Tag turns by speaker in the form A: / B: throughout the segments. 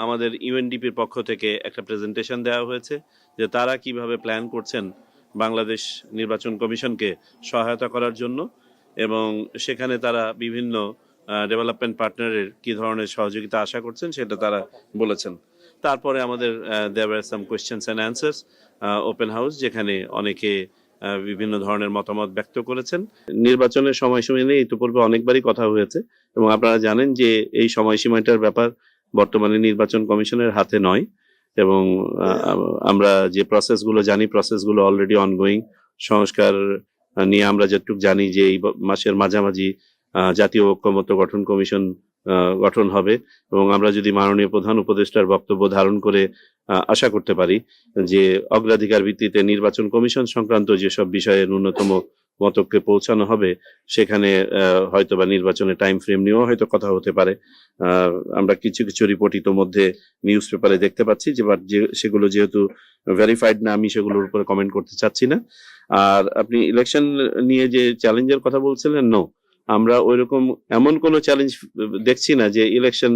A: আমাদের ইউএনডিপির পক্ষ থেকে একটা প্রেজেন্টেশন দেওয়া হয়েছে যে তারা কিভাবে প্ল্যান করছেন বাংলাদেশ নির্বাচন কমিশনকে সহায়তা করার জন্য, এবং সেখানে তারা বিভিন্ন ডেভেলপমেন্ট পার্টনারের কী ধরনের সহযোগিতা আশা করছেন সেটা তারা বলেছেন। তারপরে আমাদের there are some questions and answers open house, যেখানে অনেকে বিভিন্ন ধরনের মতামত ব্যক্ত করেছেন। নির্বাচনের সময়সীমা নিয়ে ইতিপূর্বে অনেকবারই কথা হয়েছে এবং আপনারা জানেন যে এই সময়সীমাটার ব্যাপার বর্তমানে নির্বাচন কমিশনের হাতে নয়, এবং আমরা যে প্রসেসগুলো জানি প্রসেসগুলো অলরেডি অনগোয়িং। সংস্কার নিয়ে আমরা যেটুকু জানি যে এই মাসের মাঝামাঝি জাতীয় ঐক্যমত্য গঠন কমিশন গঠন হবে, এবং আমরা যদি মাননীয় প্রধান উপদেষ্টার বক্তব্য ধারণ করে আশা করতে পারি যে অগ্রাধিকার ভিত্তিতে নির্বাচন কমিশন সংক্রান্ত যেসব বিষয়ে ন্যূনতম মতকে পৌঁছানো হবে, সেখানে হয়তো বা নির্বাচনের টাইম ফ্রেম নিয়েও হয়তো কথা হতে পারে। আমরা কিছু কিছু রিপোর্ট ইতোমধ্যে নিউজ পেপারে দেখতে পাচ্ছি যে সেগুলো যেহেতু ভেরিফাইড না, আমি সেগুলোর উপরে কমেন্ট করতে চাচ্ছি না। আর আপনি ইলেকশন নিয়ে যে চ্যালেঞ্জের কথা বলছিলেন, নো, আমরা ওইরকম এমন কোনো চ্যালেঞ্জ দেখছি না যে ইলেকশন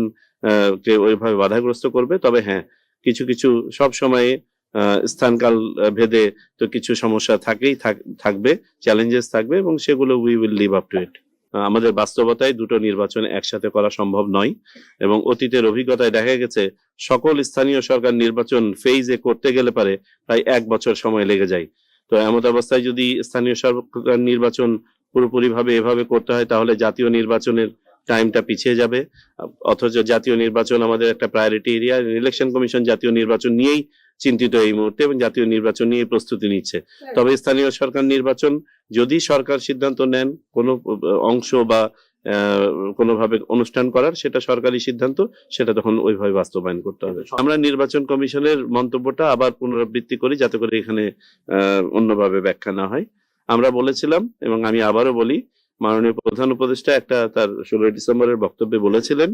A: কে ওইভাবে বাধাগ্রস্ত করবে। তবে হ্যাঁ, কিছু কিছু সব সময়ে স্থানকাল ভেদে তো কিছু সমস্যা থাকবে, চ্যালেঞ্জেস থাকবে, এবং সেগুলো we will live up to it. আমাদের বাস্তবতায় দুটো নির্বাচন একসাথে করা সম্ভব নয়, এবং অতীতের অভিজ্ঞতায় দেখা গেছে সকল স্থানীয় সরকার নির্বাচন ফেজে করতে গেলে পারে প্রায় 1 বছর সময় লেগে যায়। তো এমন অবস্থায় যদি স্থানীয় সরকার নির্বাচন পুরোপুরিভাবে এভাবে করতে হয়, তাহলে জাতীয় নির্বাচনের টাইমটা পিছিয়ে যাবে। অথচ জাতীয় নির্বাচন আমাদের একটা প্রায়োরিটি এরিয়া। ইলেকশন কমিশন জাতীয় নির্বাচন নিয়েই চিন্তিত এই মুহূর্তে, এবং জাতীয় নির্বাচন নিয়ে প্রস্তুতি নিচ্ছে। তবে স্থানীয় সরকার নির্বাচন যদি সরকার সিদ্ধান্ত নেন কোনো অংশ বা কোনোভাবে অনুষ্ঠান করার, সেটা সরকারি সিদ্ধান্ত, সেটা তখন ওইভাবে বাস্তবায়ন করতে হবে। আমরা নির্বাচন কমিশনের মন্তব্যটা আবার পুনরাবৃত্তি করি যাতে করে এখানে অন্যভাবে ব্যাখ্যা না হয়। আমরা বলেছিলাম, এবং আমি আবারও বলি, মাননীয় প্রধান উপদেষ্টা একটা তার 16 ডিসেম্বরের বক্তব্যে বলেছিলেন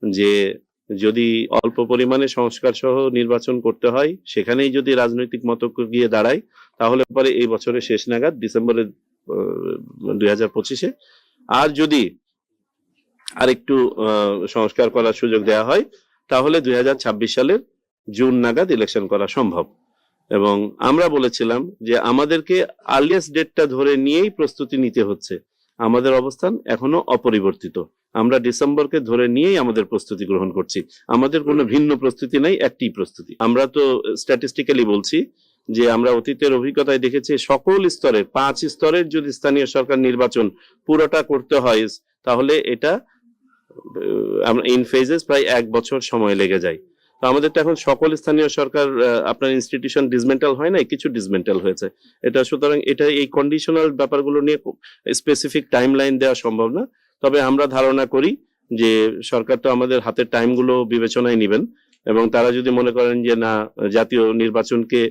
A: যে যদি অল্প পরিমাণে সংস্কার সহ নির্বাচন করতে হয়, সেখানেই যদি রাজনৈতিক মতৈক্য গিয়ে দাঁড়ায়, তাহলে পরে এই বছরের শেষ নাগাদ ডিসেম্বরের 2025-এ, আর যদি আরেকটু সংস্কার করার সুযোগ দেওয়া হয়, তাহলে 2026 সালের জুন নাগাদ ইলেকশন করা সম্ভব। এবং আমরা বলেছিলাম যে আমাদেরকে আর্লিয়েস্ট ডেটটা ধরে নিয়েই প্রস্তুতি নিতে হচ্ছে। আমাদের অবস্থান এখনো অপরিবর্তিত। আমরা ডিসেম্বরকে ধরে নিয়েই আমাদের প্রস্তুতি গ্রহণ করছি। আমাদের কোনো ভিন্ন প্রস্তুতি নাই, একটি প্রস্তুতি। আমরা তো স্ট্যাটিস্টিক্যালি বলছি যে আমরা অতীতের অভিজ্ঞতায় দেখেছি সকল স্তরের 5 স্তরের যদি স্থানীয় সরকার নির্বাচন পুরোটা করতে হয়, তাহলে এটা ইন ফেজেস প্রায় 1 বছর সময় লেগে যায়। তো আমাদের তো এখন সকল স্থানীয় সরকার আপনার ইনস্টিটিউশন ডিসমেন্টাল হয় নাই, কিছু ডিসমেন্টাল হয়েছে। এটা সুতরাং এটা এই কন্ডিশনাল ব্যাপারগুলো নিয়ে স্পেসিফিক টাইম লাইন দেওয়া সম্ভব না। তবে আমরা ধারণা করি যে সরকার তো আমাদের হাতের টাইমগুলো বিবেচনায় নেবেন, এবং তারা যদি মনে করেন যে না, জাতীয় নির্বাচনকে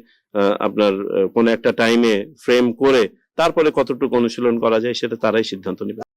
A: আপনার কোনো একটা টাইমে ফ্রেম করে তারপরে কতটুকু অনুশীলন করা যায়, সেটা তারাই সিদ্ধান্ত নেবেন।